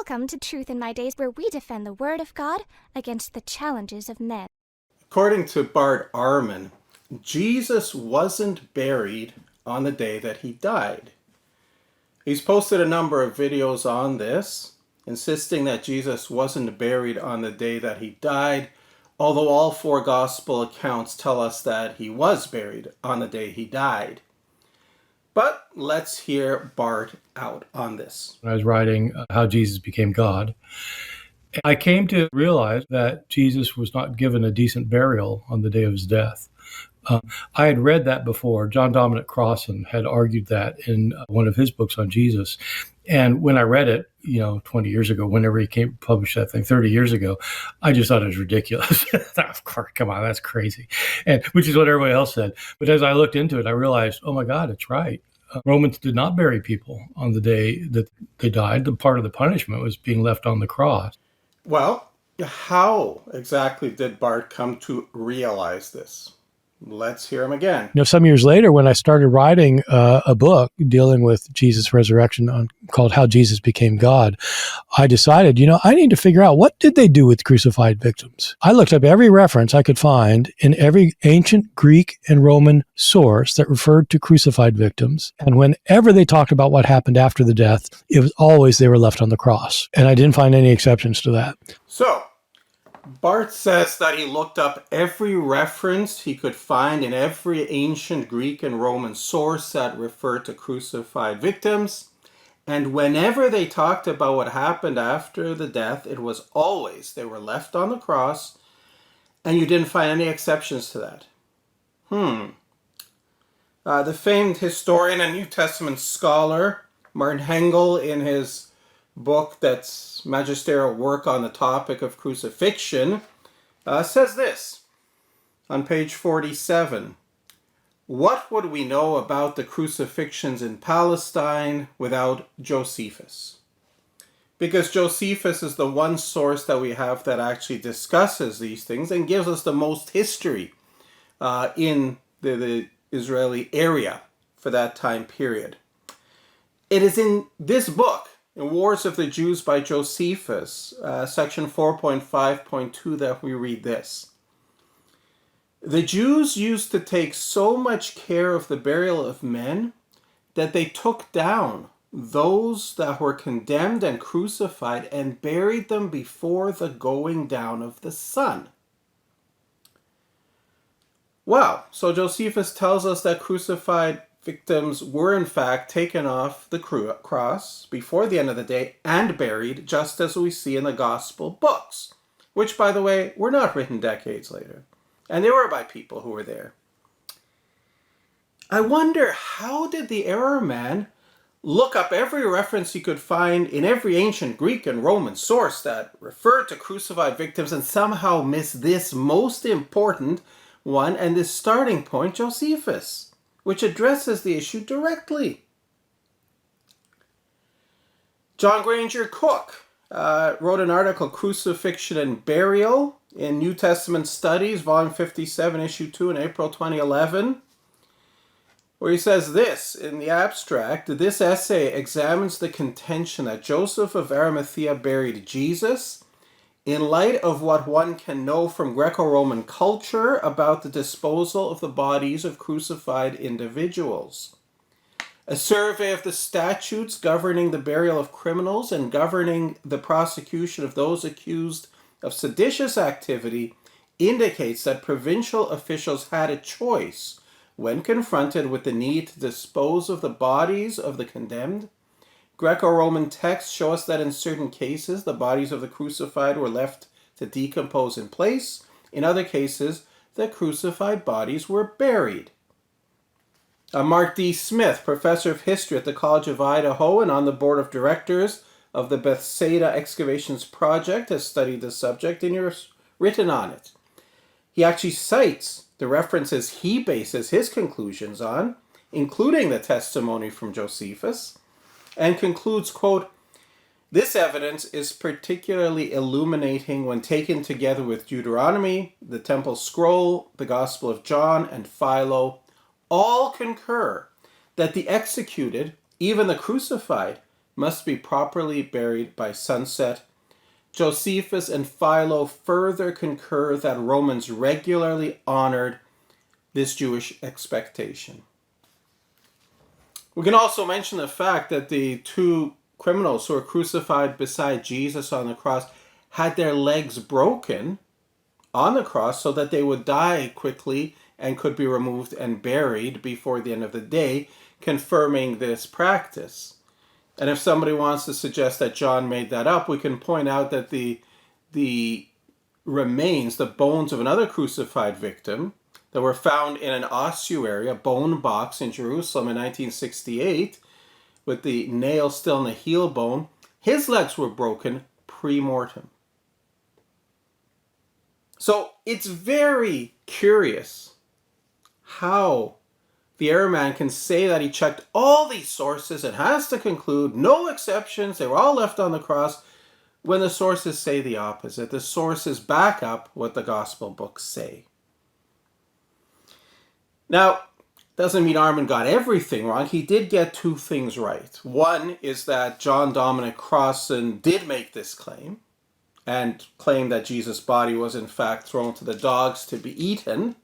Welcome to Truth in My Days, where we defend the Word of God against the challenges of men. According to Bart Ehrman, Jesus wasn't buried on the day that he died. He's posted a number of videos on this, insisting that Jesus wasn't buried on the day that he died, although all four gospel accounts tell us that he was buried on the day he died. But let's hear Bart out on this. I was writing How Jesus Became God. I came to realize that Jesus was not given a decent burial on the day of his death. I had read that before. John Dominic Crossan had argued that in one of his books on Jesus. And when I read it, 20 years ago, whenever he published that thing, 30 years ago, I just thought it was ridiculous. Of course, come on, that's crazy. And which is what everybody else said. But as I looked into it, I realized, oh my God, it's right. Romans did not bury people on the day that they died. The part of the punishment was being left on the cross. Well, how exactly did Bart come to realize this? Let's hear him again. Some years later, when I started writing a book dealing with Jesus' resurrection called How Jesus Became God, I decided, I need to figure out, what did they do with crucified victims? I looked up every reference I could find in every ancient Greek and Roman source that referred to crucified victims. And whenever they talked about what happened after the death, it was always they were left on the cross. And I didn't find any exceptions to that. So, Bart says that he looked up every reference he could find in every ancient Greek and Roman source that referred to crucified victims, and whenever they talked about what happened after the death, it was always they were left on the cross, and you didn't find any exceptions to that. The famed historian and New Testament scholar Martin Hengel, in his book that's magisterial work on the topic of crucifixion, says this on page 47. What would we know about the crucifixions in Palestine without Josephus? Because Josephus is the one source that we have that actually discusses these things and gives us the most history in the Israeli area for that time period. It is in this book, in Wars of the Jews by Josephus, section 4.5.2, that we read this. The Jews used to take so much care of the burial of men that they took down those that were condemned and crucified and buried them before the going down of the sun. Wow, so Josephus tells us that crucified victims were in fact taken off the cross before the end of the day and buried, just as we see in the gospel books, which, by the way, were not written decades later. And they were by people who were there. I wonder, how did the error man look up every reference he could find in every ancient Greek and Roman source that referred to crucified victims and somehow miss this most important one and this starting point, Josephus, which addresses the issue directly? John Granger Cook wrote an article, Crucifixion and Burial, in New Testament Studies, volume 57, issue 2, in April 2011, where he says this in the abstract: this essay examines the contention that Joseph of Arimathea buried Jesus in light of what one can know from Greco-Roman culture about the disposal of the bodies of crucified individuals. A survey of the statutes governing the burial of criminals and governing the prosecution of those accused of seditious activity indicates that provincial officials had a choice when confronted with the need to dispose of the bodies of the condemned. Greco-Roman texts show us that in certain cases, the bodies of the crucified were left to decompose in place. In other cases, the crucified bodies were buried. Mark D. Smith, professor of history at the College of Idaho and on the board of directors of the Bethsaida Excavations Project, has studied the subject and has written on it. He actually cites the references he bases his conclusions on, including the testimony from Josephus, and concludes, quote, this evidence is particularly illuminating when taken together with Deuteronomy, the Temple Scroll, the Gospel of John, and Philo. All concur that the executed, even the crucified, must be properly buried by sunset. Josephus and Philo further concur that Romans regularly honored this Jewish expectation. We can also mention the fact that the two criminals who were crucified beside Jesus on the cross had their legs broken on the cross so that they would die quickly and could be removed and buried before the end of the day, confirming this practice. And if somebody wants to suggest that John made that up, we can point out that the remains, the bones of another crucified victim that were found in an ossuary, a bone box in Jerusalem in 1968, with the nail still in the heel bone, his legs were broken pre-mortem. So it's very curious how the Ehrman can say that he checked all these sources and has to conclude, no exceptions, they were all left on the cross, when the sources say the opposite. The sources back up what the gospel books say. Now, doesn't mean Ehrman got everything wrong. He did get two things right. One is that John Dominic Crossan did make this claim, and claimed that Jesus' body was in fact thrown to the dogs to be eaten.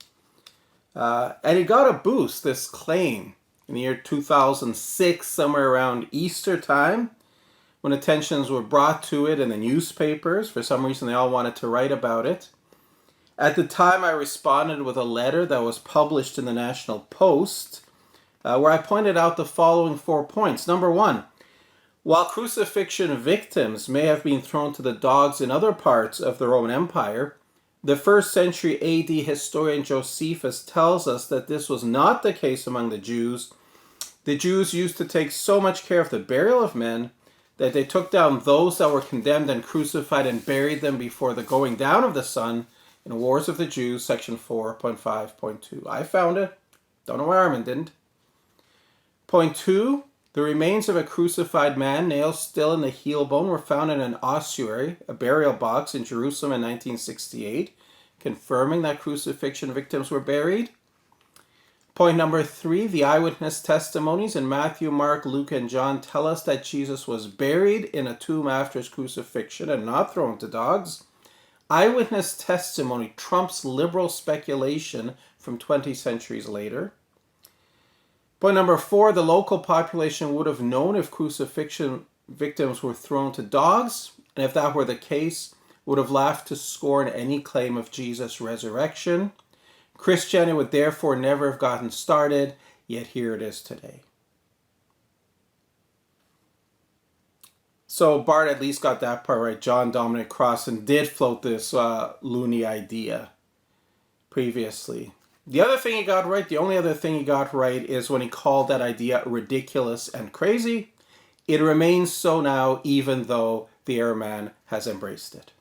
And he got a boost, this claim, in the year 2006, somewhere around Easter time, when attentions were brought to it in the newspapers. For some reason, they all wanted to write about it. At the time, I responded with a letter that was published in the National Post, where I pointed out the following 4 points. Number one, while crucifixion victims may have been thrown to the dogs in other parts of the Roman Empire, the 1st century AD historian Josephus tells us that this was not the case among the Jews. The Jews used to take so much care of the burial of men that they took down those that were condemned and crucified and buried them before the going down of the sun in Wars of the Jews, section 4.5.2. I found it. Don't know why Ehrman didn't. Point 2. The remains of a crucified man, nails still in the heel bone, were found in an ossuary, a burial box in Jerusalem in 1968, confirming that crucifixion victims were buried. Point number 3, the eyewitness testimonies in Matthew, Mark, Luke, and John tell us that Jesus was buried in a tomb after his crucifixion and not thrown to dogs. Eyewitness testimony trumps liberal speculation from 20 centuries later. Point number 4, the local population would have known if crucifixion victims were thrown to dogs, and if that were the case, would have laughed to scorn any claim of Jesus' resurrection. Christianity would therefore never have gotten started, yet here it is today. So Bart at least got that part right. John Dominic Crossan did float this loony idea previously. The other thing he got right, the only other thing he got right, is when he called that idea ridiculous and crazy. It remains so now, even though the Ehrman has embraced it.